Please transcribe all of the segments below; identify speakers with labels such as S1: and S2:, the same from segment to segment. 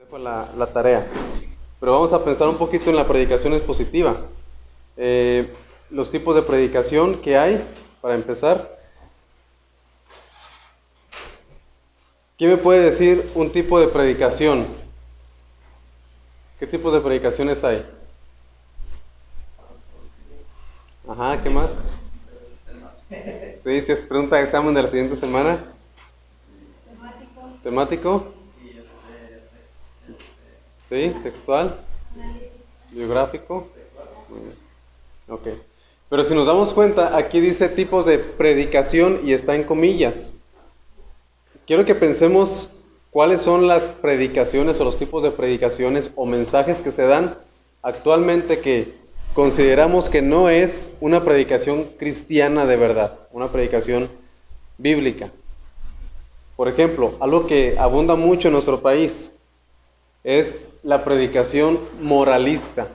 S1: Dejo la tarea. Pero vamos a pensar un poquito en la predicación expositiva. Los tipos de predicación que hay, para empezar. ¿Quién me puede decir un tipo de predicación? ¿Qué tipos de predicaciones hay? Ajá, ¿qué más? Sí, si es pregunta de examen de la siguiente semana. Temático. Sí, textual. Biográfico. Muy bien. Ok. Pero si nos damos cuenta, aquí dice tipos de predicación y está en comillas. Quiero que pensemos cuáles son las predicaciones o los tipos de predicaciones o mensajes que se dan actualmente que consideramos que no es una predicación cristiana de verdad, una predicación bíblica. Por ejemplo, algo que abunda mucho en nuestro país es la predicación moralista.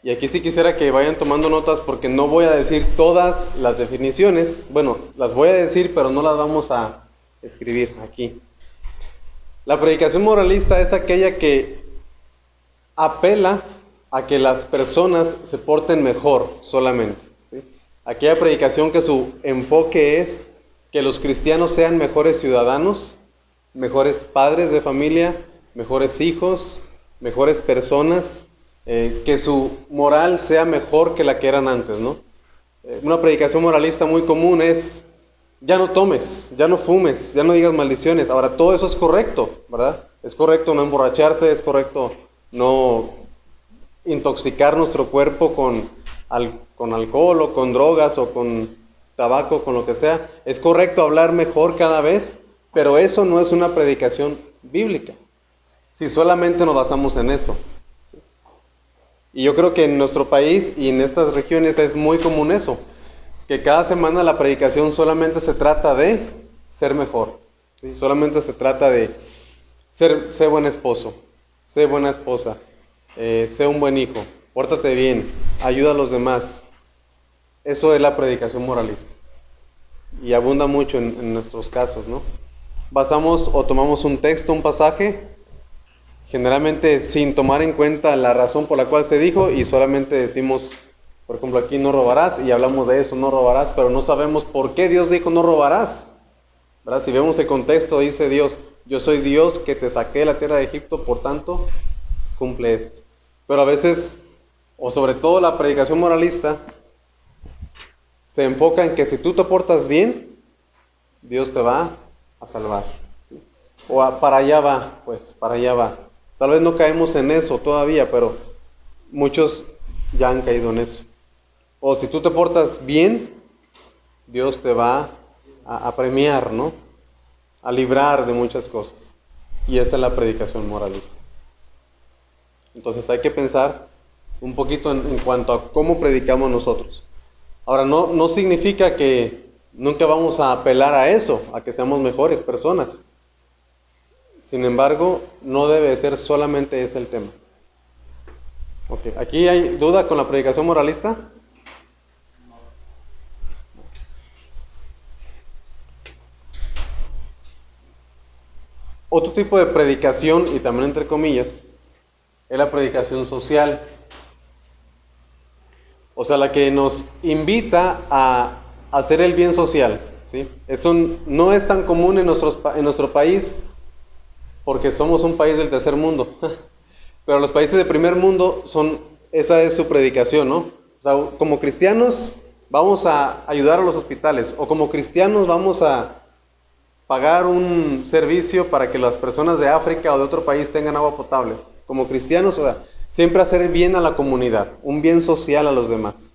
S1: Y aquí sí quisiera que vayan tomando notas porque no voy a decir todas las definiciones. Bueno, las voy a decir, pero no las vamos a escribir aquí. La predicación moralista es aquella que apela a que las personas se porten mejor solamente, ¿sí? Aquella predicación que su enfoque es que los cristianos sean mejores ciudadanos, mejores padres de familia, mejores hijos, mejores personas, que su moral sea mejor que la que eran antes, ¿no? Una predicación moralista muy común es: ya no tomes, ya no fumes, ya no digas maldiciones. Ahora, todo eso es correcto, ¿verdad? Es correcto no emborracharse, es correcto no intoxicar nuestro cuerpo con alcohol o con drogas o con tabaco, con lo que sea. Es correcto hablar mejor cada vez, pero eso no es una predicación bíblica, si solamente nos basamos en eso. Y yo creo que en nuestro país y en estas regiones es muy común eso, que cada semana la predicación solamente se trata de ser mejor, ¿sí? Solamente se trata de ser buen esposo, sé buena esposa, sé un buen hijo, pórtate bien, ayuda a los demás. Eso es la predicación moralista y abunda mucho en nuestros casos, ¿no? Basamos o tomamos un texto, un pasaje, generalmente sin tomar en cuenta la razón por la cual se dijo, y solamente decimos, por ejemplo, aquí no robarás, y hablamos de eso, no robarás, pero no sabemos por qué Dios dijo no robarás, ¿verdad? Si vemos el contexto, dice Dios: yo soy Dios que te saqué de la tierra de Egipto, por tanto, cumple esto. Pero a veces, o sobre todo la predicación moralista, se enfoca en que si tú te portas bien, Dios te va a salvar, ¿sí? Para allá va, pues, para allá va. Tal vez no caemos en eso todavía, pero muchos ya han caído en eso. O si tú te portas bien, Dios te va a premiar, ¿no? A librar de muchas cosas. Y esa es la predicación moralista. Entonces hay que pensar un poquito en cuanto a cómo predicamos nosotros. Ahora, no significa que nunca vamos a apelar a eso, a que seamos mejores personas. Sin embargo, no debe ser solamente ese el tema. Ok, ¿aquí hay duda con la predicación moralista? Otro tipo de predicación, y también entre comillas, es la predicación social. O sea, la que nos invita a hacer el bien social, ¿sí? Eso no es tan común en nuestro país, porque somos un país del tercer mundo. Pero los países de primer mundo esa es su predicación, ¿no? O sea, como cristianos vamos a ayudar a los hospitales, o como cristianos vamos a pagar un servicio para que las personas de África o de otro país tengan agua potable. Como cristianos, o sea, siempre hacer el bien a la comunidad, un bien social a los demás.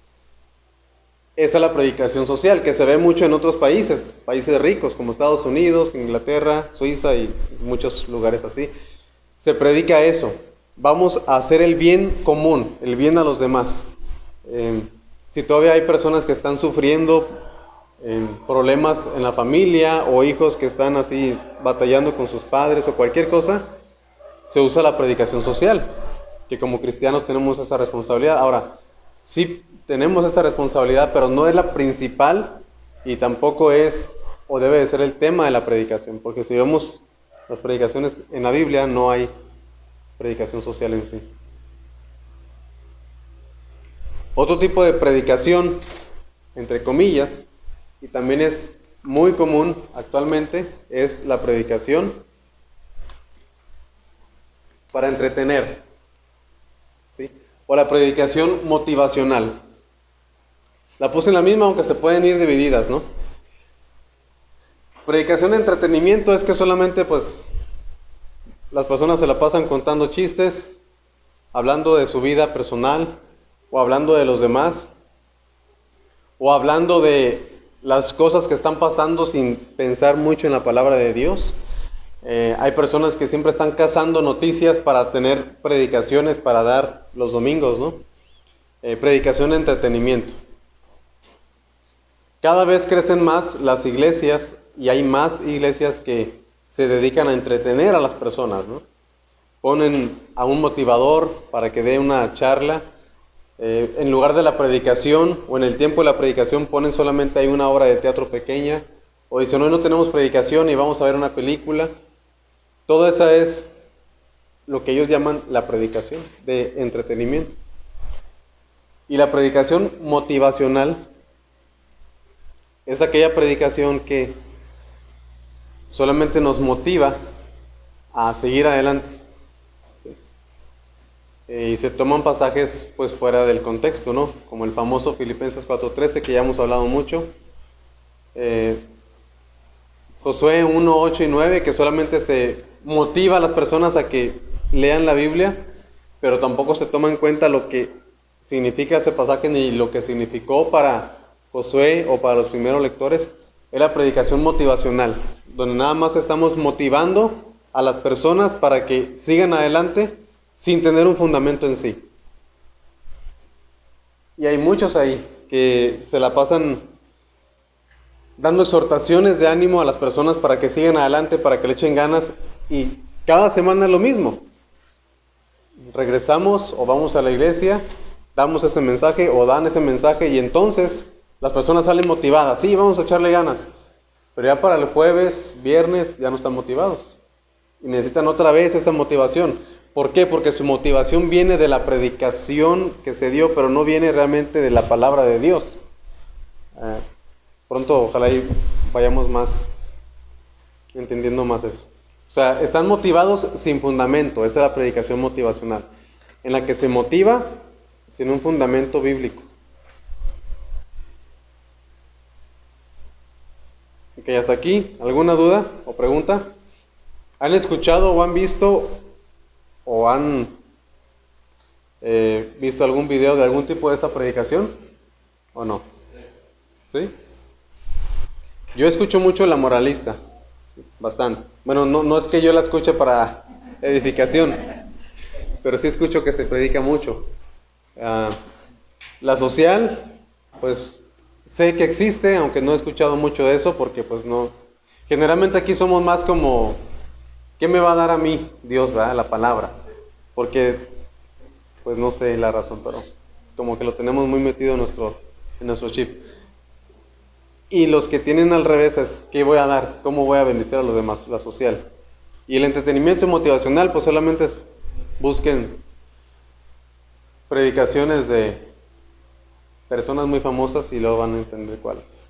S1: Esa es la predicación social que se ve mucho en otros países ricos como Estados Unidos, Inglaterra, Suiza y muchos lugares así. Se predica eso: vamos a hacer el bien común, el bien a los demás. Si todavía hay personas que están sufriendo problemas en la familia, o hijos que están así batallando con sus padres o cualquier cosa, se usa la predicación social, que como cristianos tenemos esa responsabilidad. Ahora, sí tenemos esa responsabilidad, pero no es la principal y tampoco es o debe de ser el tema de la predicación, porque si vemos las predicaciones en la Biblia no hay predicación social en sí. Otro tipo de predicación, entre comillas, y también es muy común actualmente, es la predicación para entretener, ¿sí? O la predicación motivacional. La puse en la misma, aunque se pueden ir divididas, ¿no? Predicación de entretenimiento es que solamente pues las personas se la pasan contando chistes, hablando de su vida personal, o hablando de los demás, o hablando de las cosas que están pasando sin pensar mucho en la palabra de Dios. Hay personas que siempre están cazando noticias para tener predicaciones para dar los domingos, ¿no? Predicación de entretenimiento. Cada vez crecen más las iglesias y hay más iglesias que se dedican a entretener a las personas, ¿no? Ponen a un motivador para que dé una charla. En lugar de la predicación o en el tiempo de la predicación ponen solamente ahí una obra de teatro pequeña. O dicen, hoy no tenemos predicación y vamos a ver una película. Todo eso es lo que ellos llaman la predicación de entretenimiento. Y la predicación motivacional es aquella predicación que solamente nos motiva a seguir adelante. Y se toman pasajes pues fuera del contexto, ¿no? Como el famoso Filipenses 4:13 que ya hemos hablado mucho. Josué 1, 8 y 9 que solamente se motiva a las personas a que lean la Biblia, pero tampoco se toma en cuenta lo que significa ese pasaje ni lo que significó para Josué o para los primeros lectores. Era predicación motivacional, donde nada más estamos motivando a las personas para que sigan adelante sin tener un fundamento en sí. Y hay muchos ahí que se la pasan dando exhortaciones de ánimo a las personas para que sigan adelante, para que le echen ganas, y cada semana es lo mismo. Regresamos o vamos a la iglesia, damos ese mensaje o dan ese mensaje y entonces las personas salen motivadas. Sí, vamos a echarle ganas, pero ya para el jueves, viernes ya no están motivados y necesitan otra vez esa motivación. ¿Por qué? Porque su motivación viene de la predicación que se dio, pero no viene realmente de la palabra de Dios. Pronto ojalá y vayamos más entendiendo más eso. O sea, están motivados sin fundamento. Esa es la predicación motivacional, en la que se motiva sin un fundamento bíblico. Ok, hasta aquí. ¿Alguna duda o pregunta? ¿Han escuchado o han visto o han visto algún video de algún tipo de esta predicación? ¿O no? ¿Sí? Yo escucho mucho La Moralista, bastante. Bueno, no es que yo la escuche para edificación, pero sí escucho que se predica mucho. La Social, pues sé que existe, aunque no he escuchado mucho de eso, porque pues no. Generalmente aquí somos más como, ¿qué me va a dar a mí Dios, verdad? La palabra. Porque, pues no sé la razón, pero como que lo tenemos muy metido en nuestro chip. Y los que tienen al revés es, ¿qué voy a dar? ¿Cómo voy a bendecir a los demás? La Social. Y el entretenimiento motivacional, pues solamente busquen predicaciones de personas muy famosas y luego van a entender cuáles.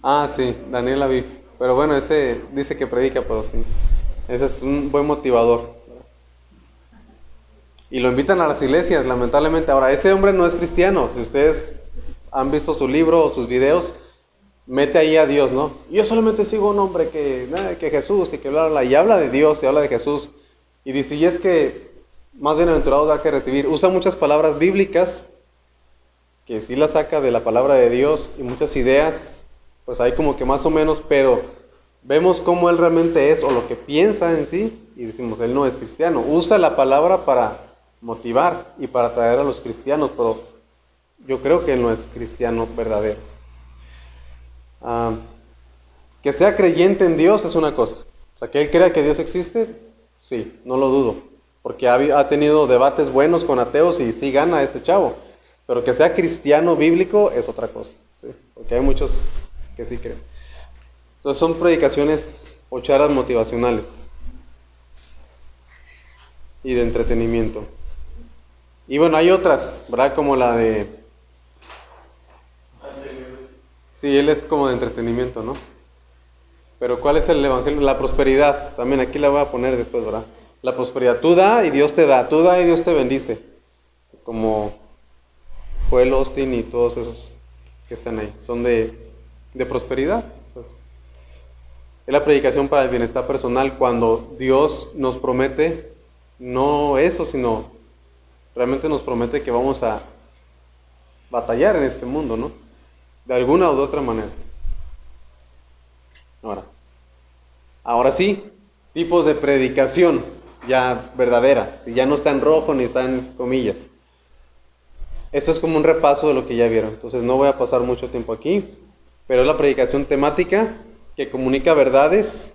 S1: Ah, sí, Daniel Aviv. Pero bueno, ese dice que predica, pero sí. Ese es un buen motivador. Y lo invitan a las iglesias, lamentablemente. Ahora, ese hombre no es cristiano. Si ustedes han visto su libro o sus videos, mete ahí a Dios, ¿no? Yo solamente sigo un hombre que Jesús y que bla, bla, bla, y habla de Dios y habla de Jesús. Y dice, y es que más bienaventurado da que recibir. Usa muchas palabras bíblicas, que sí las saca de la palabra de Dios, y muchas ideas, pues hay como que más o menos, pero vemos cómo él realmente es, o lo que piensa en sí, y decimos, él no es cristiano. Usa la palabra para motivar y para atraer a los cristianos, pero yo creo que él no es cristiano verdadero. Que sea creyente en Dios es una cosa. O sea, que él crea que Dios existe, sí, no lo dudo, porque ha tenido debates buenos con ateos y sí gana este chavo. Pero que sea cristiano bíblico es otra cosa, ¿sí? Porque hay muchos que sí creen. Entonces son predicaciones o charlas motivacionales y de entretenimiento. Y bueno, hay otras, ¿verdad? Como la de... Sí, él es como de entretenimiento, ¿no? Pero ¿cuál es el evangelio? La prosperidad. También aquí la voy a poner después, ¿verdad? La prosperidad. Tú da y Dios te da. Tú da y Dios te bendice. Como Joel Austin y todos esos que están ahí. Son de prosperidad. Pues, es la predicación para el bienestar personal cuando Dios nos promete, no eso, sino realmente nos promete que vamos a batallar en este mundo, ¿no? De alguna u otra manera. Ahora sí, tipos de predicación ya verdadera, ya no está en rojo ni está en comillas. Esto es como un repaso de lo que ya vieron, entonces no voy a pasar mucho tiempo aquí, pero es la predicación temática que comunica verdades.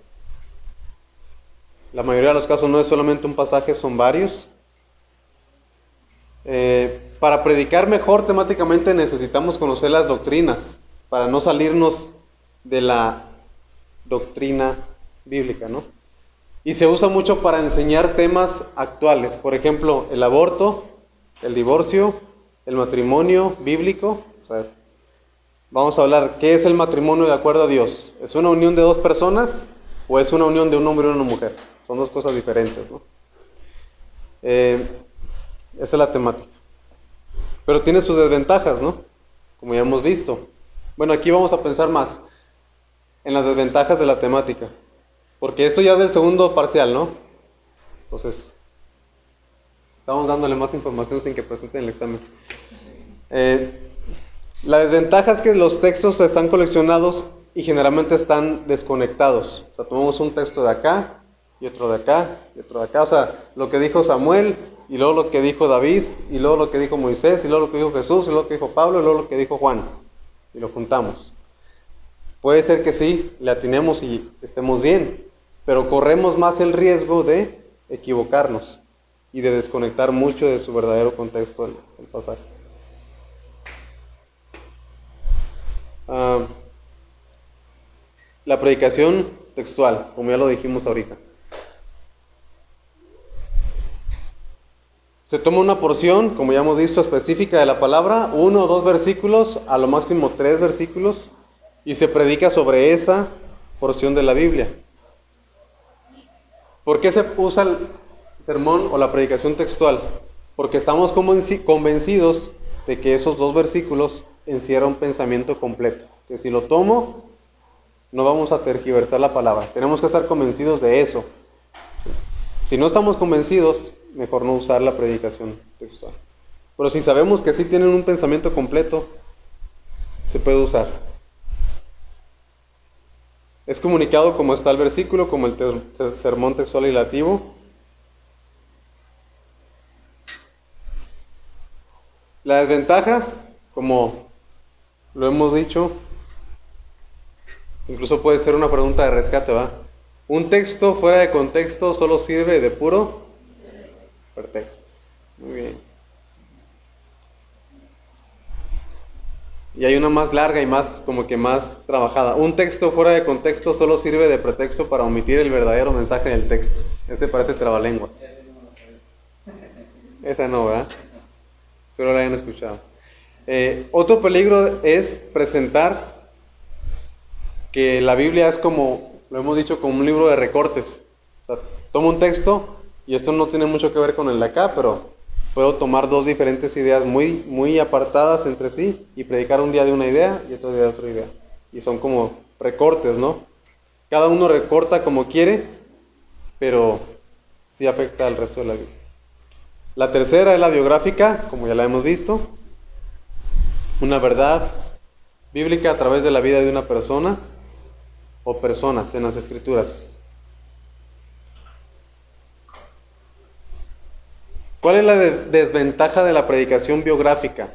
S1: La mayoría de los casos no es solamente un pasaje, son varios. Para predicar mejor temáticamente necesitamos conocer las doctrinas, para no salirnos de la doctrina bíblica, ¿no? Y se usa mucho para enseñar temas actuales, por ejemplo, el aborto, el divorcio, el matrimonio bíblico. O sea, vamos a hablar, ¿qué es el matrimonio de acuerdo a Dios? ¿Es una unión de dos personas o es una unión de un hombre y una mujer? Son dos cosas diferentes, ¿no? Esa es la temática. Pero tiene sus desventajas, ¿no? Como ya hemos visto. Bueno, aquí vamos a pensar más en las desventajas de la temática. Porque esto ya es del segundo parcial, ¿no? Entonces, estamos dándole más información sin que presenten el examen. La desventaja es que los textos están coleccionados y generalmente están desconectados. O sea, tomamos un texto de acá y otro de acá y otro de acá. O sea, lo que dijo Samuel y luego lo que dijo David y luego lo que dijo Moisés y luego lo que dijo Jesús y luego lo que dijo Pablo y luego lo que dijo Juan. Y lo juntamos. Puede ser que sí, le atinemos y estemos bien, pero corremos más el riesgo de equivocarnos y de desconectar mucho de su verdadero contexto del pasaje. La predicación textual, como ya lo dijimos ahorita. Se toma una porción, como ya hemos visto, específica de la palabra, 1 o 2 versículos, a lo máximo 3 versículos, y se predica sobre esa porción de la Biblia. ¿Por qué se usa el sermón o la predicación textual? Porque estamos convencidos de que esos 2 versículos encierran un pensamiento completo. Que si lo tomo, no vamos a tergiversar la palabra. Tenemos que estar convencidos de eso. Si no estamos convencidos, mejor no usar la predicación textual. Pero si sabemos que sí tienen un pensamiento completo, se puede usar. Es comunicado como está el versículo, como el sermón textual ilativo. La desventaja, como lo hemos dicho, incluso puede ser una pregunta de rescate, ¿va? Un texto fuera de contexto solo sirve de puro pretexto. Muy bien. Y hay una más larga y más, como que más trabajada. Un texto fuera de contexto solo sirve de pretexto para omitir el verdadero mensaje del texto. Ese parece trabalenguas. Esa no, ¿verdad? Espero la hayan escuchado. Otro peligro es presentar que la Biblia es como, lo hemos dicho, como un libro de recortes. O sea, tomo un texto y esto no tiene mucho que ver con el de acá, pero puedo tomar 2 diferentes ideas muy apartadas entre sí y predicar un día de una idea y otro día de otra idea. Y son como recortes, ¿no? Cada uno recorta como quiere, pero sí afecta al resto de la Biblia. La tercera es la biográfica, como ya la hemos visto. Una verdad bíblica a través de la vida de una persona o personas en las Escrituras. ¿Cuál es la desventaja de la predicación biográfica?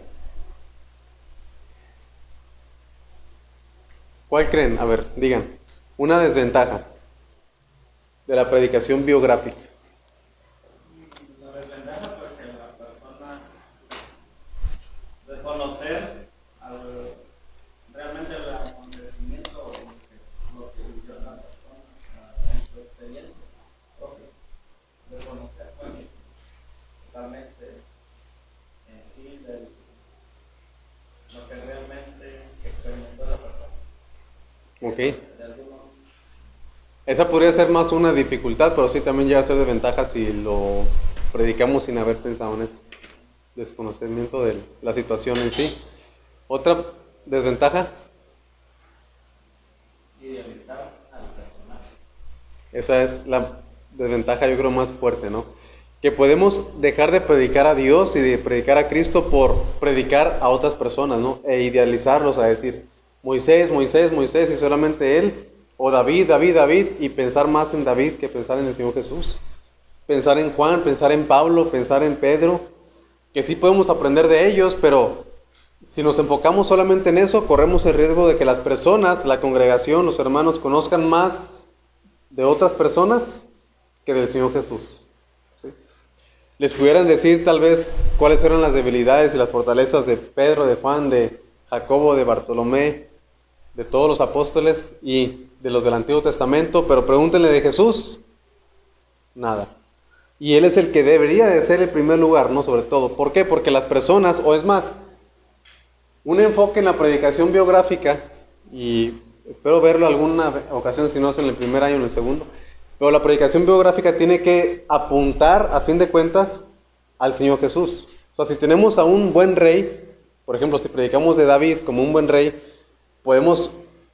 S1: ¿Cuál creen? A ver, digan. Una desventaja de la predicación biográfica.
S2: La desventaja porque la persona
S1: Ok. Esa podría ser más una dificultad, pero sí también llega a ser desventaja si lo predicamos sin haber pensado en eso. Desconocimiento de la situación en sí. Otra desventaja.
S2: Idealizar al personaje.
S1: Esa es la desventaja, yo creo, más fuerte, ¿no? Que podemos dejar de predicar a Dios y de predicar a Cristo por predicar a otras personas, ¿no? E idealizarlos, a decir, Moisés, Moisés, Moisés, y solamente él, o David, David, David, y pensar más en David que pensar en el Señor Jesús. Pensar en Juan, pensar en Pablo, pensar en Pedro, que sí podemos aprender de ellos, pero si nos enfocamos solamente en eso, corremos el riesgo de que las personas, la congregación, los hermanos, conozcan más de otras personas que del Señor Jesús. ¿Sí? Les pudieran decir tal vez cuáles eran las debilidades y las fortalezas de Pedro, de Juan, de Jacobo, de Bartolomé, de todos los apóstoles y de los del Antiguo Testamento, pero pregúntenle de Jesús, nada. Y Él es el que debería de ser el primer lugar, ¿no? Sobre todo. ¿Por qué? Porque las personas, o es más, un enfoque en la predicación biográfica, y espero verlo alguna ocasión, si no es en el primer año o en el segundo, pero la predicación biográfica tiene que apuntar, a fin de cuentas, al Señor Jesús. O sea, si tenemos a un buen rey, por ejemplo, si predicamos de David como un buen rey, podemos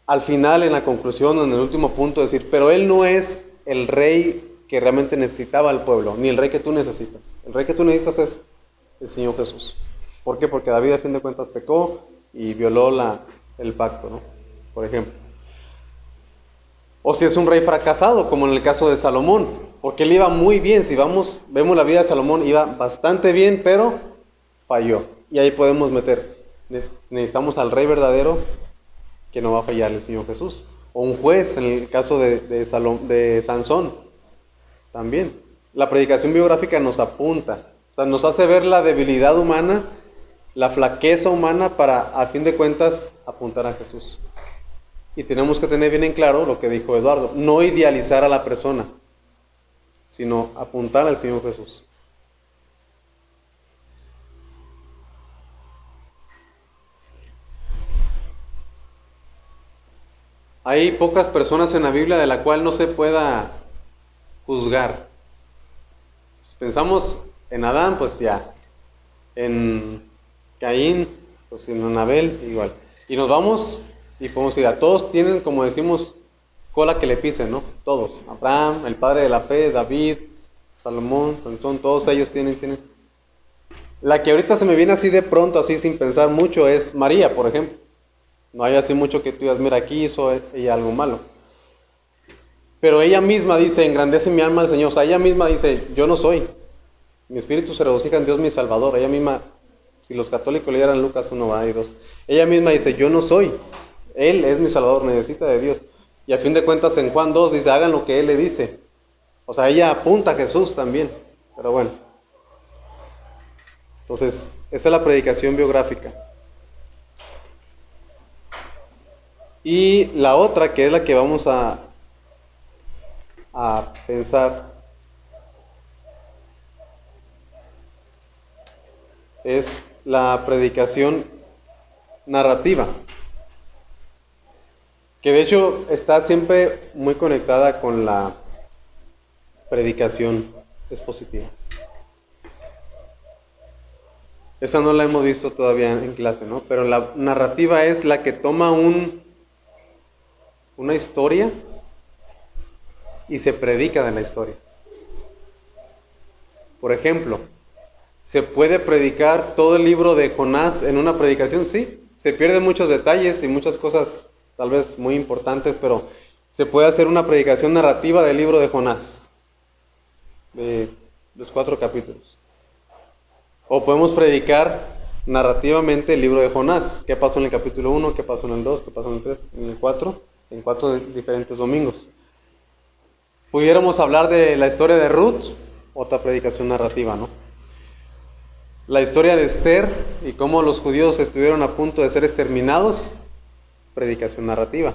S1: al final, en la conclusión, en el último punto, decir, pero él no es el rey que realmente necesitaba al pueblo, ni el rey que tú necesitas. El rey que tú necesitas es el Señor Jesús. ¿Por qué? Porque David a fin de cuentas pecó y violó el pacto, ¿no? Por ejemplo. O si es un rey fracasado, como en el caso de Salomón, porque él iba muy bien. Si vemos la vida de Salomón, iba bastante bien, pero falló. Y ahí podemos meter, necesitamos al rey verdadero que no va a fallar, el Señor Jesús. O un juez, en el caso de Sansón, también. La predicación biográfica nos apunta, o sea, nos hace ver la debilidad humana, la flaqueza humana para, a fin de cuentas, apuntar a Jesús. Y tenemos que tener bien en claro lo que dijo Eduardo, no idealizar a la persona, sino apuntar al Señor Jesús. Hay pocas personas en la Biblia de la cual no se pueda juzgar. Si pensamos en Adán, pues ya. En Caín, pues en Abel, igual. Y nos vamos y podemos ir a todos tienen, como decimos, cola que le pisen, ¿no? Todos. Abraham, el padre de la fe, David, Salomón, Sansón, todos ellos tienen. La que ahorita se me viene así de pronto, así sin pensar mucho, es María, por ejemplo. No hay así mucho que tú digas, mira, aquí hizo ella algo malo. Pero ella misma dice, engrandece mi alma al Señor. O sea, ella misma dice, yo no soy. Mi espíritu se regocija en Dios mi Salvador. Ella misma, si los católicos leyeran Lucas 1 y 2, ella misma dice, yo no soy. Él es mi Salvador, necesita de Dios. Y a fin de cuentas en Juan 2 dice, hagan lo que Él le dice. O sea, ella apunta a Jesús también. Pero bueno. Entonces, esa es la predicación biográfica. Y la otra, que es la que vamos a pensar, es la predicación narrativa, que de hecho está siempre muy conectada con la predicación expositiva. Esa no la hemos visto todavía en clase, ¿no? Pero la narrativa es la que toma una historia y se predica de la historia. Por ejemplo, ¿se puede predicar todo el libro de Jonás en una predicación? Sí, se pierden muchos detalles y muchas cosas tal vez muy importantes, pero se puede hacer una predicación narrativa del libro de Jonás, de los 4 capítulos. O podemos predicar narrativamente el libro de Jonás. ¿Qué pasó en el capítulo 1? ¿Qué pasó en el 2? ¿Qué pasó en el 3? ¿En el 4? En 4 diferentes domingos. Pudiéramos hablar de la historia de Ruth, otra predicación narrativa, ¿no? La historia de Esther y cómo los judíos estuvieron a punto de ser exterminados, predicación narrativa.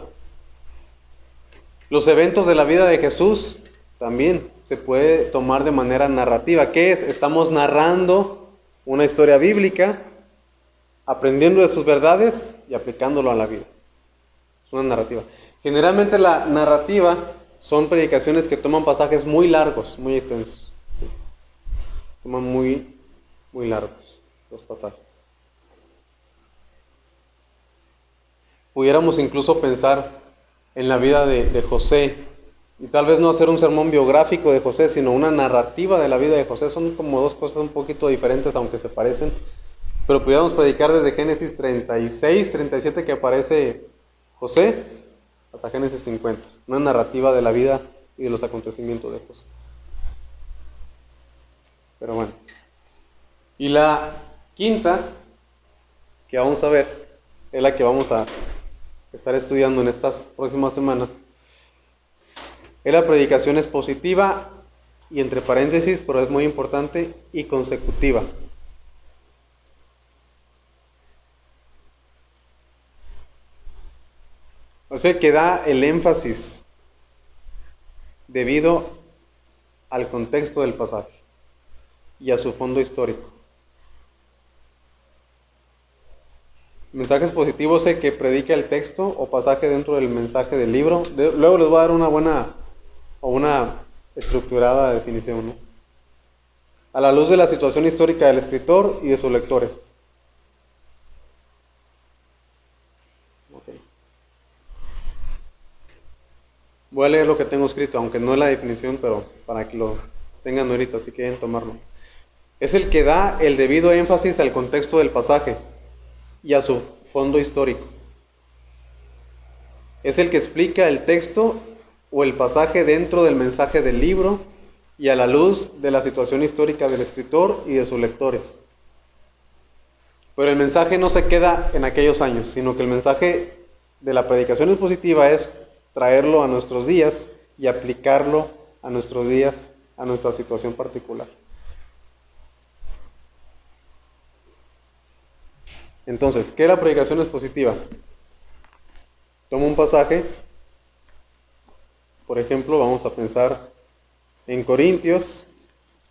S1: Los eventos de la vida de Jesús también se puede tomar de manera narrativa. ¿Qué es? Estamos narrando una historia bíblica, aprendiendo de sus verdades y aplicándolo a la vida. Es una narrativa. Generalmente la narrativa son predicaciones que toman pasajes muy largos, muy extensos. ¿Sí? Toman muy largos los pasajes. Pudiéramos incluso pensar en la vida de José, y tal vez no hacer un sermón biográfico de José, sino una narrativa de la vida de José. Son como dos cosas un poquito diferentes, aunque se parecen. Pero pudiéramos predicar desde Génesis 36, 37 que aparece José, hasta Génesis 50. Una narrativa de la vida y de los acontecimientos de José. Pero bueno. Y la quinta que vamos a ver es la que vamos a estar estudiando en estas próximas semanas. Es la predicación expositiva y entre paréntesis, pero es muy importante, y consecutiva. O sea, que da el énfasis debido al contexto del pasaje y a su fondo histórico. Mensaje expositivo es el que predica el texto o pasaje dentro del mensaje del libro. Luego les voy a dar una buena o una estructurada definición, ¿no? A la luz de la situación histórica del escritor y de sus lectores. Okay. Voy a leer lo que tengo escrito, aunque no es la definición, pero para que lo tengan ahorita, si quieren tomarlo. Es el que da el debido énfasis al contexto del pasaje y a su fondo histórico. Es el que explica el texto o el pasaje dentro del mensaje del libro y a la luz de la situación histórica del escritor y de sus lectores. Pero el mensaje no se queda en aquellos años, sino que el mensaje de la predicación expositiva es traerlo a nuestros días y aplicarlo a nuestros días, a nuestra situación particular. Entonces, ¿qué es la predicación expositiva? Toma un pasaje, por ejemplo, vamos a pensar en Corintios,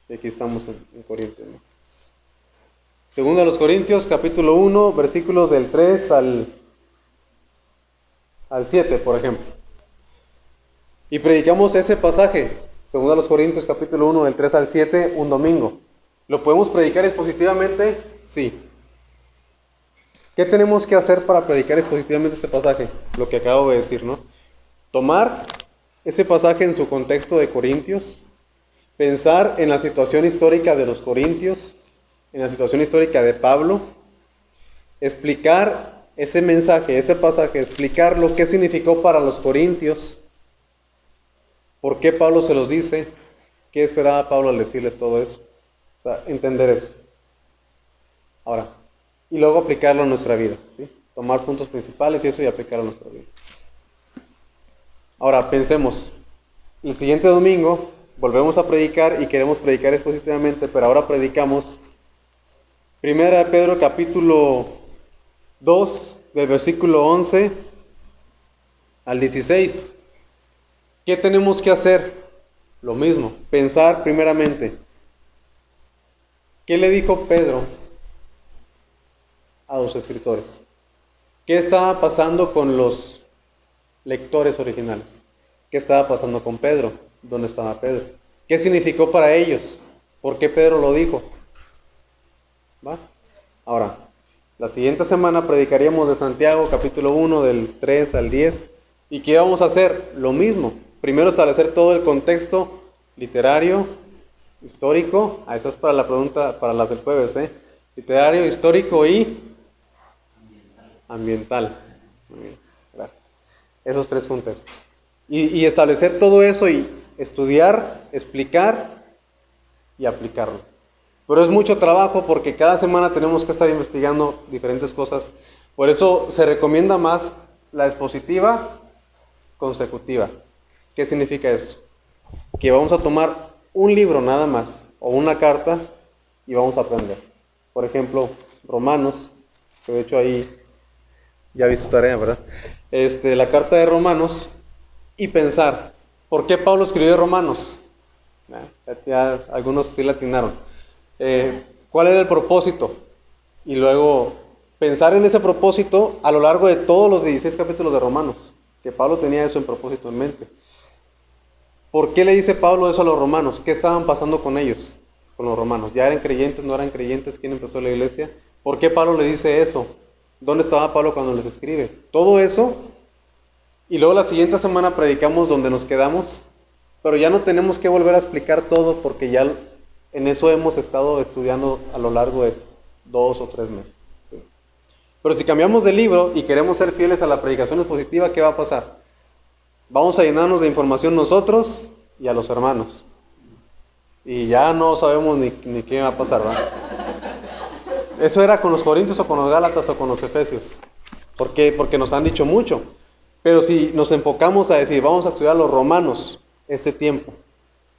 S1: y aquí estamos en Corintios, ¿no? Segunda a los Corintios, capítulo 1, versículos del 3 al 7, por ejemplo. Y predicamos ese pasaje, segunda a los Corintios, capítulo 1, del 3 al 7, un domingo. ¿Lo podemos predicar expositivamente? Sí. ¿Qué tenemos que hacer para predicar expositivamente este pasaje? Lo que acabo de decir, ¿no? Tomar ese pasaje en su contexto de Corintios, pensar en la situación histórica de los Corintios, en la situación histórica de Pablo, explicar ese mensaje, ese pasaje, explicar lo que significó para los Corintios, por qué Pablo se los dice, qué esperaba Pablo al decirles todo eso. O sea, entender eso. Ahora, y luego aplicarlo a nuestra vida, ¿sí? Tomar puntos principales y eso y aplicarlo a nuestra vida. Ahora, pensemos, el siguiente domingo volvemos a predicar y queremos predicar expositivamente, pero ahora predicamos Primera de Pedro capítulo 2, del versículo 11 al 16. ¿Qué tenemos que hacer? Lo mismo, pensar primeramente. ¿Qué le dijo Pedro a los escritores? ¿Qué estaba pasando con los lectores originales? ¿Qué estaba pasando con Pedro? ¿Dónde estaba Pedro? ¿Qué significó para ellos? ¿Por qué Pedro lo dijo? ¿Va? Ahora, la siguiente semana predicaríamos de Santiago, capítulo 1, del 3 al 10. ¿Y qué vamos a hacer? Lo mismo. Primero establecer todo el contexto literario, histórico. Esa es para la pregunta, para las del jueves, ¿eh? Literario, histórico y ambiental. Muy bien, gracias. Esos tres contextos. Y establecer todo eso y estudiar, explicar y aplicarlo. Pero es mucho trabajo porque cada semana tenemos que estar investigando diferentes cosas. Por eso se recomienda más la expositiva consecutiva. ¿Qué significa eso? Que vamos a tomar un libro nada más o una carta y vamos a aprender. Por ejemplo, Romanos, que de hecho ahí ya vi su tarea, ¿verdad? La carta de Romanos y pensar, ¿por qué Pablo escribió Romanos? Ya algunos sí la atinaron. ¿Cuál era el propósito? Y luego pensar en ese propósito a lo largo de todos los 16 capítulos de Romanos. que Pablo tenía eso en propósito en mente. ¿Por qué le dice Pablo eso a los romanos? ¿Qué estaban pasando con ellos, con los romanos? ¿Ya eran creyentes, no eran creyentes? ¿Quién empezó la iglesia? ¿Por qué Pablo le dice eso? ¿Dónde estaba Pablo cuando les escribe? Todo eso, y luego la siguiente semana predicamos donde nos quedamos, pero ya no tenemos que volver a explicar todo porque ya en eso hemos estado estudiando a lo largo de 2 o 3 meses. ¿Sí? Pero si cambiamos de libro y queremos ser fieles a la predicación expositiva, ¿qué va a pasar? Vamos a llenarnos de información nosotros y a los hermanos. Y ya no sabemos ni qué va a pasar, ¿verdad? Eso era con los Corintios o con los Gálatas o con los Efesios. ¿Por qué? Porque nos han dicho mucho. Pero si nos enfocamos a decir, vamos a estudiar a los romanos este tiempo,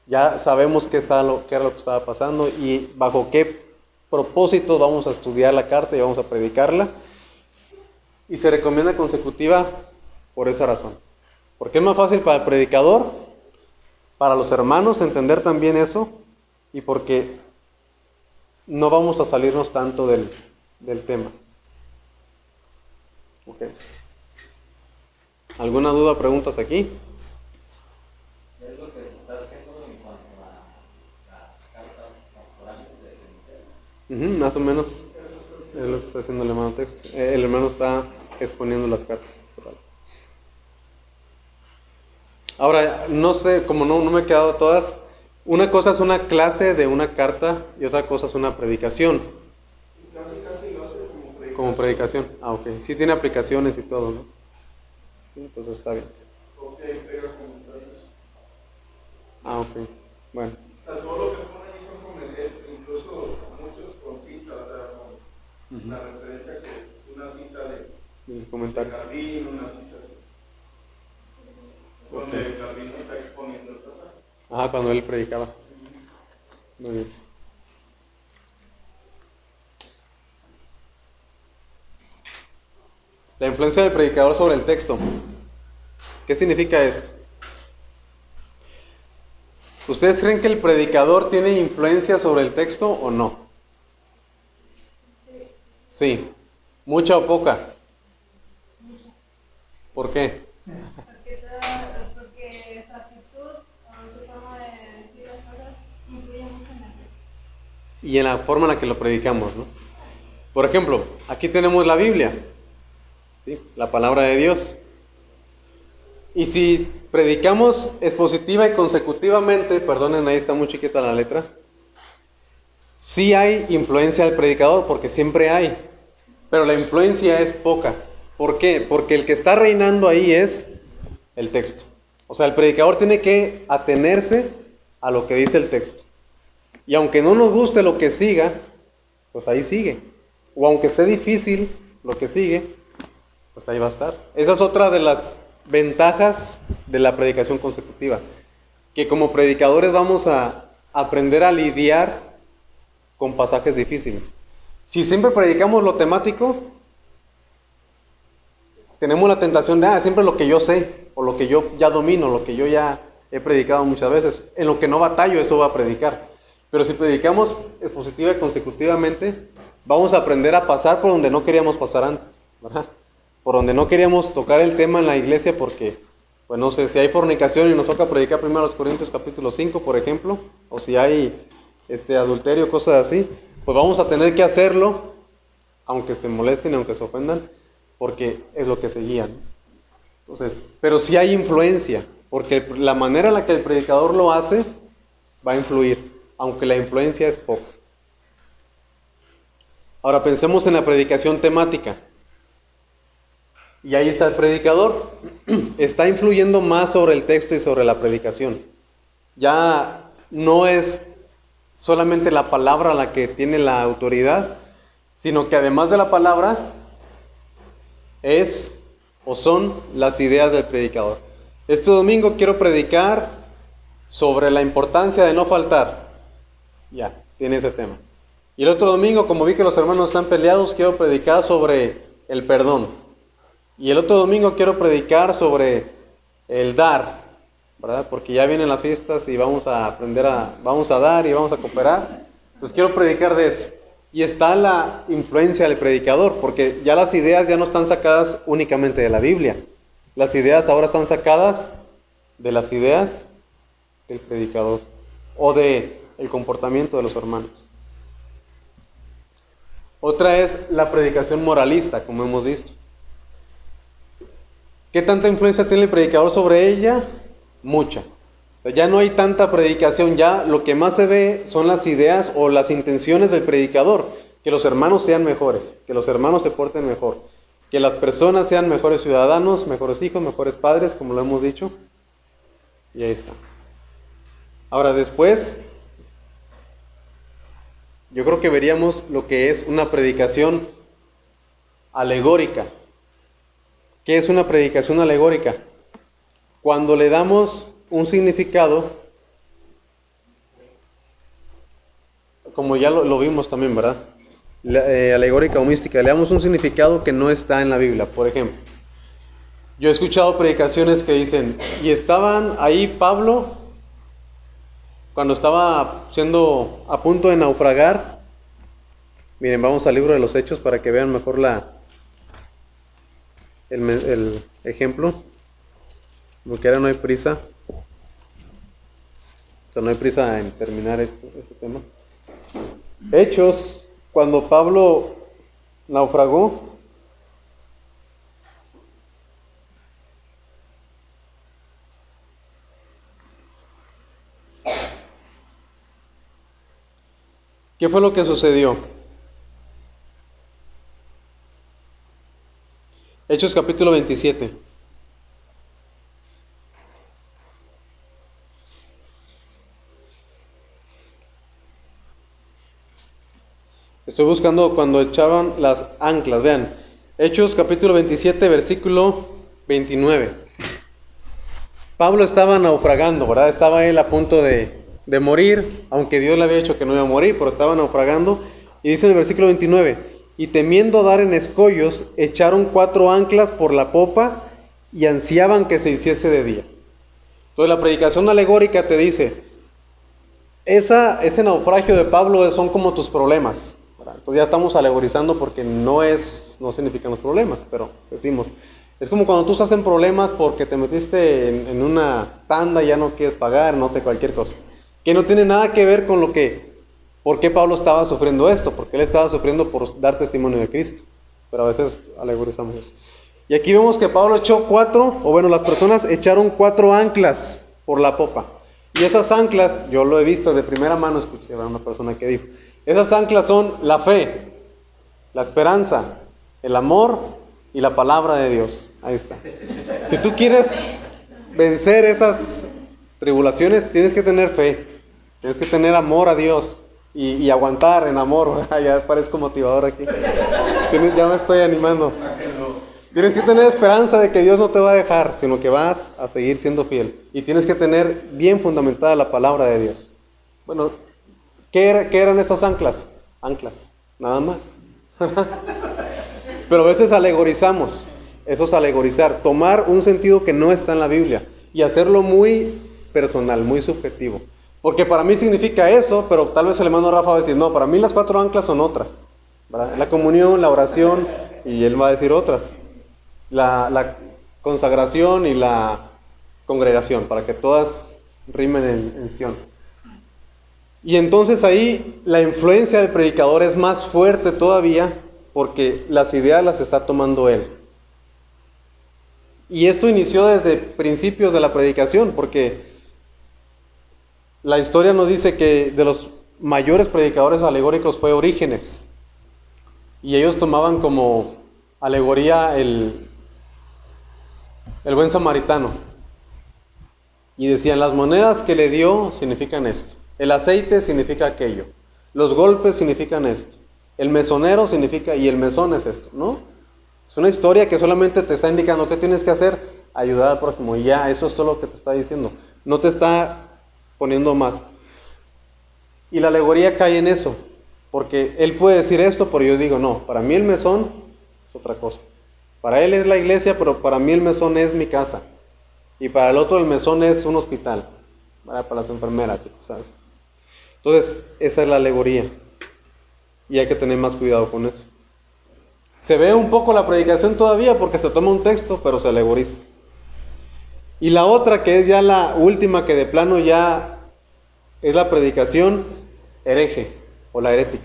S1: ya sabemos qué era lo que estaba pasando y bajo qué propósito vamos a estudiar la carta y vamos a predicarla. Y se recomienda consecutiva por esa razón. Porque es más fácil para el predicador, para los hermanos entender también eso, y porque no vamos a salirnos tanto del tema. Okay. ¿Alguna duda, preguntas aquí?
S2: ¿Qué es lo que se está haciendo en cuanto a las cartas pastorales de Timoteo?
S1: Más o menos es lo que está haciendo el hermano texto. El hermano está exponiendo las cartas pastorales. Ahora, no sé, como no me he quedado todas, una cosa es una clase de una carta y otra cosa es una predicación.
S3: Casi lo hace
S1: Como predicación. Ah, ok. Sí tiene aplicaciones y todo, ¿no? Sí, entonces está bien.
S3: Ok, pega comentarios.
S1: Ah, ok. Bueno.
S3: O sea, todo lo que pone ahí son comentarios, incluso muchos con citas, o sea, con la referencia que es una cita de
S1: Comentarios.
S3: Calvino, una cita de donde Calvino está exponiendo el pasaje.
S1: Ajá, cuando él predicaba. Muy bien. La influencia del predicador sobre el texto. ¿Qué significa esto? ¿Ustedes creen que el predicador tiene influencia sobre el texto o no? Sí. ¿Mucha o poca? ¿Por qué?
S4: Porque su actitud o su forma de decir las cosas influye mucho en la fe.
S1: Y en la forma en la que lo predicamos, ¿no? Por ejemplo, aquí tenemos la Biblia, ¿sí? La palabra de Dios. Y si predicamos expositiva y consecutivamente, perdonen, ahí está muy chiquita la letra, sí hay influencia del predicador, porque siempre hay, pero la influencia es poca. ¿Por qué? Porque el que está reinando ahí es el texto. O sea, el predicador tiene que atenerse a lo que dice el texto. Y aunque no nos guste lo que siga, pues ahí sigue. O aunque esté difícil lo que sigue, pues ahí va a estar. Esa es otra de las ventajas de la predicación consecutiva. Que como predicadores vamos a aprender a lidiar con pasajes difíciles. Si siempre predicamos lo temático, tenemos la tentación de, siempre lo que yo sé, o lo que yo ya domino, lo que yo ya he predicado muchas veces, en lo que no batallo, eso va a predicar. Pero si predicamos expositiva y consecutivamente, vamos a aprender a pasar por donde no queríamos pasar antes, ¿verdad? Por donde no queríamos tocar el tema en la iglesia porque, pues no sé, si hay fornicación y nos toca predicar primero los Corintios capítulo 5, por ejemplo, o si hay adulterio, cosas así, pues vamos a tener que hacerlo, aunque se molesten y aunque se ofendan, porque es lo que se guía, ¿no? Entonces, pero sí hay influencia, porque la manera en la que el predicador lo hace va a influir, aunque la influencia es poca. Ahora pensemos en la predicación temática. Y ahí está el predicador, está influyendo más sobre el texto y sobre la predicación. Ya no es solamente la palabra la que tiene la autoridad, sino que además de la palabra es o son las ideas del predicador. Este domingo quiero predicar sobre la importancia de no faltar. Ya, tiene ese tema. Y el otro domingo, como vi que los hermanos están peleados, quiero predicar sobre el perdón. Y el otro domingo quiero predicar sobre el dar, ¿verdad? Porque ya vienen las fiestas y vamos a aprender vamos a dar y vamos a cooperar. Entonces quiero predicar de eso. Y está la influencia del predicador, porque ya las ideas ya no están sacadas únicamente de la Biblia, Las ideas ahora están sacadas de las ideas del predicador o de el comportamiento de los hermanos. Otra es la predicación moralista, como hemos visto. ¿Qué tanta influencia tiene el predicador sobre ella? Mucha. O sea, ya no hay tanta predicación, ya lo que más se ve son las ideas o las intenciones del predicador. Que los hermanos sean mejores, que los hermanos se porten mejor, que las personas sean mejores ciudadanos, mejores hijos, mejores padres, como lo hemos dicho. Y ahí está. Ahora después, yo creo que veríamos lo que es una predicación alegórica. ¿Qué es una predicación alegórica? Cuando le damos un significado, como ya lo vimos también, ¿verdad? Alegórica o mística, le damos un significado que no está en la Biblia. Por ejemplo, yo he escuchado predicaciones que dicen, y estaban ahí Pablo, cuando estaba siendo a punto de naufragar. Miren, vamos al libro de los Hechos para que vean mejor el ejemplo. Porque ahora no hay prisa. O sea, no hay prisa en terminar este tema. Hechos, cuando Pablo naufragó, ¿qué fue lo que sucedió? Hechos capítulo 27. Estoy buscando cuando echaban las anclas, vean. Hechos capítulo 27, versículo 29. Pablo estaba naufragando, ¿verdad? Estaba él a punto de morir, aunque Dios le había dicho que no iba a morir, pero estaba naufragando. Y dice en el versículo 29, y temiendo dar en escollos, echaron 4 anclas por la popa y ansiaban que se hiciese de día. Entonces la predicación alegórica te dice, ese naufragio de Pablo son como tus problemas. Entonces ya estamos alegorizando porque no significan los problemas, pero decimos, es como cuando tú estás en problemas porque te metiste en una tanda y ya no quieres pagar, no sé, cualquier cosa, que no tiene nada que ver con por qué Pablo estaba sufriendo esto, porque él estaba sufriendo por dar testimonio de Cristo, pero a veces alegorizamos eso. Y aquí vemos que Pablo echó las personas echaron 4 anclas por la popa, y esas anclas, yo lo he visto de primera mano, escuché a una persona que dijo, esas anclas son la fe, la esperanza, el amor y la palabra de Dios. Ahí está. Si tú quieres vencer esas tribulaciones, tienes que tener fe, tienes que tener amor a Dios y aguantar en amor. Ya parezco motivador aquí. Ya me estoy animando. Tienes que tener esperanza de que Dios no te va a dejar, sino que vas a seguir siendo fiel. Y tienes que tener bien fundamentada la palabra de Dios. Bueno, ¿qué eran estas anclas? Anclas, nada más. Pero a veces alegorizamos. Eso es alegorizar. Tomar un sentido que no está en la Biblia y hacerlo muy personal, muy subjetivo. Porque para mí significa eso, pero tal vez el hermano Rafa va a decir, no, para mí las 4 anclas son otras, ¿verdad? La comunión, la oración, y él va a decir otras. La consagración y la congregación, para que todas rimen en Sion. Y entonces ahí la influencia del predicador es más fuerte todavía, porque las ideas las está tomando él. Y esto inició desde principios de la predicación, porque la historia nos dice que de los mayores predicadores alegóricos fue Orígenes. Y ellos tomaban como alegoría el buen samaritano. Y decían, las monedas que le dio significan esto. El aceite significa aquello. Los golpes significan esto. El mesonero significa, y el mesón es esto, ¿no? Es una historia que solamente te está indicando qué tienes que hacer, ayudar al prójimo. Y ya, eso es todo lo que te está diciendo. No te está poniendo más. Y la alegoría cae en eso. Porque él puede decir esto, pero yo digo, no, para mí el mesón es otra cosa. Para él es la iglesia, pero para mí el mesón es mi casa. Y para el otro el mesón es un hospital, para las enfermeras, ¿sabes? Entonces, esa es la alegoría. Y hay que tener más cuidado con eso. Se ve un poco la predicación todavía porque se toma un texto, pero se alegoriza. Y la otra, que es ya la última, que de plano ya es la predicación hereje o la herética.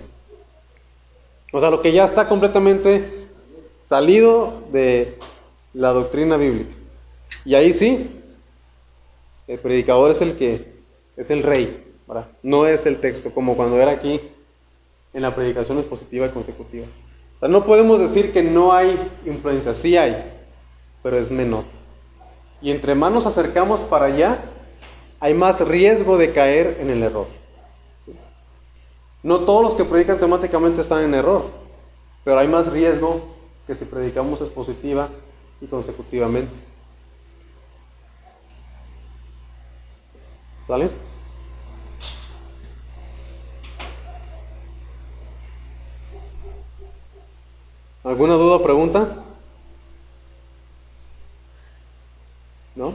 S1: O sea, lo que ya está completamente salido de la doctrina bíblica. Y ahí sí, el predicador es el que es el rey, ¿verdad? No es el texto, como cuando era aquí en la predicación expositiva y consecutiva. O sea, no podemos decir que no hay influencia, sí hay, pero es menor. Y entre más nos acercamos para allá, hay más riesgo de caer en el error. ¿Sí? No todos los que predican temáticamente están en error, pero hay más riesgo que si predicamos expositiva y consecutivamente. ¿Sale? ¿Alguna duda o pregunta? ¿No?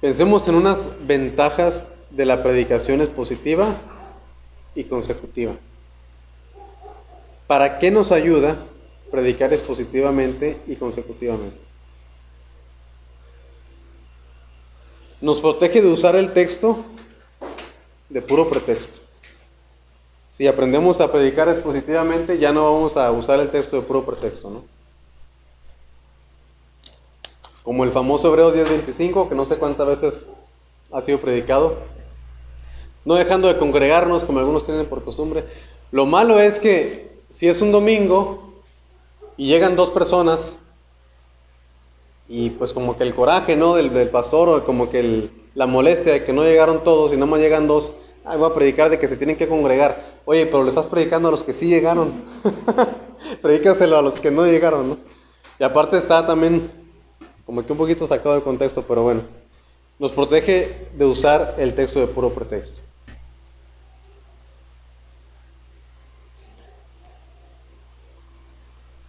S1: Pensemos en unas ventajas de la predicación expositiva y consecutiva. ¿Para qué nos ayuda predicar expositivamente y consecutivamente? Nos protege de usar el texto de puro pretexto. Si aprendemos a predicar expositivamente, ya no vamos a usar el texto de puro pretexto, ¿no? Como el famoso Hebreos 10:25, que no sé cuántas veces ha sido predicado. No dejando de congregarnos, como algunos tienen por costumbre. Lo malo es que si es un domingo y llegan 2 personas, y pues como que el coraje, ¿no?, del pastor, o como que la molestia de que no llegaron todos y nada más llegan 2, voy a predicar de que se tienen que congregar. Oye, pero le estás predicando a los que sí llegaron. Predícaselo a los que no llegaron, ¿no? Y aparte está también como que un poquito sacado de contexto, pero bueno. Nos protege de usar el texto de puro pretexto.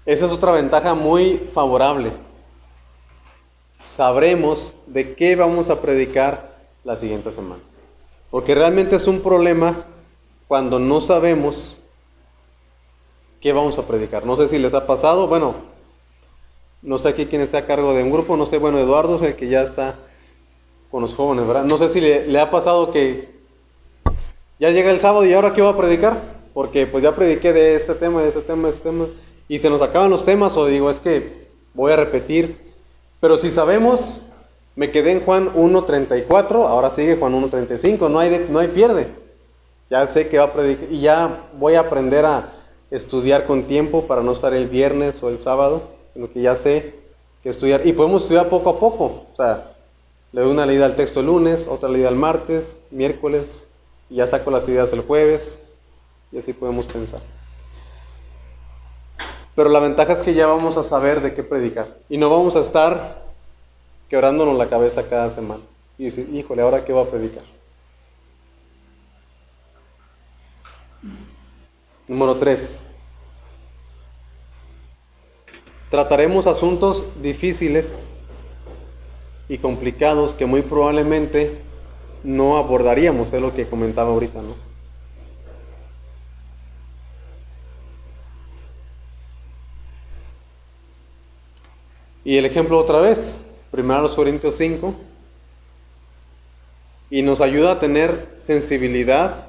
S1: Esa es otra ventaja muy favorable. Sabremos de qué vamos a predicar la siguiente semana. Porque realmente es un problema cuando no sabemos qué vamos a predicar. No sé si les ha pasado, bueno, no sé aquí quién está a cargo de un grupo, no sé, bueno, Eduardo es el que ya está con los jóvenes, ¿verdad? No sé si le ha pasado que ya llega el sábado y ahora qué voy a predicar, porque pues ya prediqué de este tema, de este tema, de este tema, y se nos acaban los temas, o digo, es que voy a repetir, pero si sabemos, me quedé en Juan 1:34, ahora sigue Juan 1:35, no hay pierde. Ya sé que va a predicar y ya voy a aprender a estudiar con tiempo para no estar el viernes o el sábado, sino que ya sé que estudiar. Y podemos estudiar poco a poco. O sea, le doy una leída al texto el lunes, otra leída el martes, miércoles, y ya saco las ideas el jueves, y así podemos pensar. Pero la ventaja es que ya vamos a saber de qué predicar. Y no vamos a estar quebrándonos la cabeza cada semana. Y decir, híjole, ¿ahora qué voy a predicar? Número 3. Trataremos asuntos difíciles y complicados que muy probablemente no abordaríamos, es lo que comentaba ahorita, ¿no? Y el ejemplo otra vez, 1 Corintios 5, y nos ayuda a tener sensibilidad,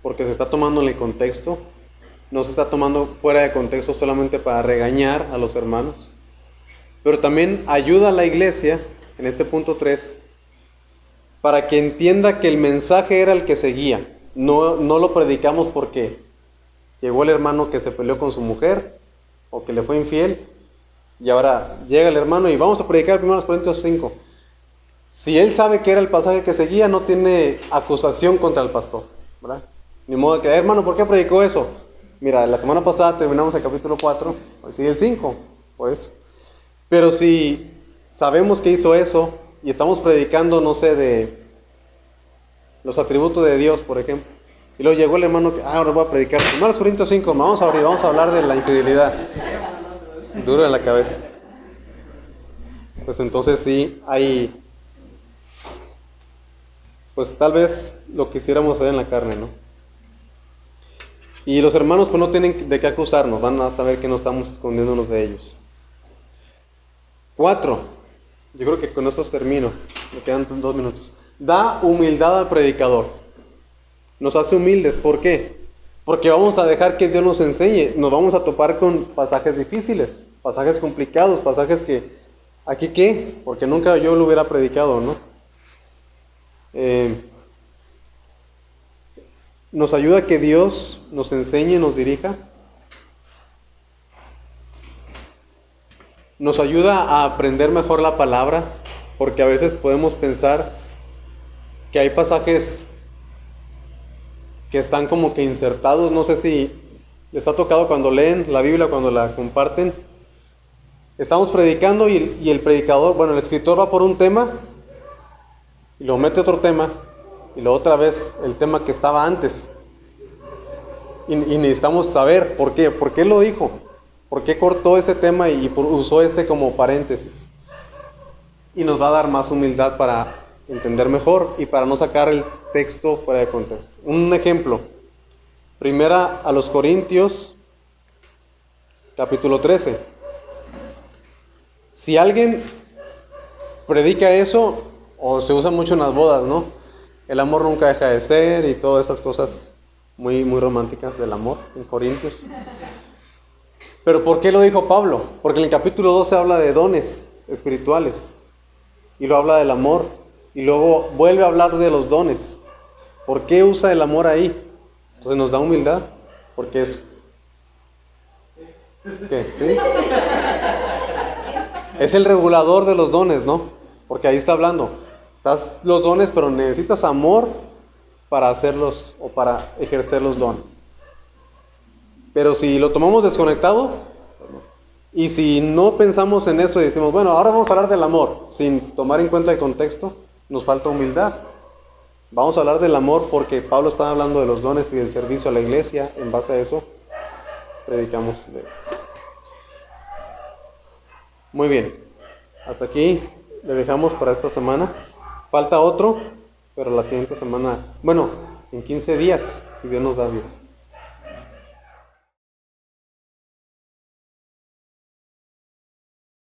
S1: porque se está tomando en el contexto, no se está tomando fuera de contexto solamente para regañar a los hermanos, pero también ayuda a la iglesia, en este punto 3, para que entienda que el mensaje era el que seguía. No lo predicamos porque llegó el hermano que se peleó con su mujer o que le fue infiel y ahora llega el hermano y vamos a predicar 1 Corintios 5. Si él sabe que era el pasaje que seguía, no tiene acusación contra el pastor, ¿verdad? Ni modo de que, hermano, ¿por qué predicó eso? Mira, la semana pasada terminamos el capítulo 4, hoy sigue el 5, por eso. Pero si sabemos que hizo eso y estamos predicando, no sé, de los atributos de Dios, por ejemplo, y luego llegó el hermano que, ahora voy a predicar 1 Corintios 5, vamos a hablar de la infidelidad. Duro en la cabeza. Pues entonces sí, hay, pues tal vez lo quisiéramos hacer en la carne, ¿no? Y los hermanos pues no tienen de qué acusarnos, van a saber que no estamos escondiéndonos de ellos. 4. Yo creo que con eso termino, me quedan 2 minutos. Da humildad al predicador. Nos hace humildes, ¿por qué? Porque vamos a dejar que Dios nos enseñe, nos vamos a topar con pasajes difíciles, pasajes complicados, pasajes que, ¿aquí qué? Porque nunca yo lo hubiera predicado, ¿no? Nos ayuda a que Dios nos enseñe, nos dirija. Nos ayuda a aprender mejor la palabra, porque a veces podemos pensar que hay pasajes que están como que insertados. No sé si les ha tocado cuando leen la Biblia, cuando la comparten. Estamos predicando y el predicador, bueno, el escritor va por un tema y luego mete otro tema y luego otra vez el tema que estaba antes. Y necesitamos saber por qué lo dijo, por qué cortó este tema y usó este como paréntesis. Y nos va a dar más humildad para entender mejor y para no sacar el texto fuera de contexto. Un ejemplo, primera a los Corintios, capítulo 13. Si alguien predica eso, o se usa mucho en las bodas, ¿no? El amor nunca deja de ser y todas estas cosas muy, muy románticas del amor en Corintios. Pero ¿por qué lo dijo Pablo? Porque en el capítulo 12 habla de dones espirituales y lo habla del amor y luego vuelve a hablar de los dones. ¿Por qué usa el amor ahí? Entonces nos da humildad, porque es... ¿Qué? ¿Sí? Es el regulador de los dones, ¿no? Porque ahí está hablando. Estás los dones, pero necesitas amor para hacerlos o para ejercer los dones. Pero si lo tomamos desconectado y si no pensamos en eso y decimos, bueno, ahora vamos a hablar del amor, sin tomar en cuenta el contexto, nos falta humildad. Vamos a hablar del amor porque Pablo está hablando de los dones y del servicio a la iglesia. En base a eso, predicamos de esto. Muy bien, hasta aquí le dejamos para esta semana. Falta otro, pero la siguiente semana, bueno, en 15 días, si Dios nos da vida.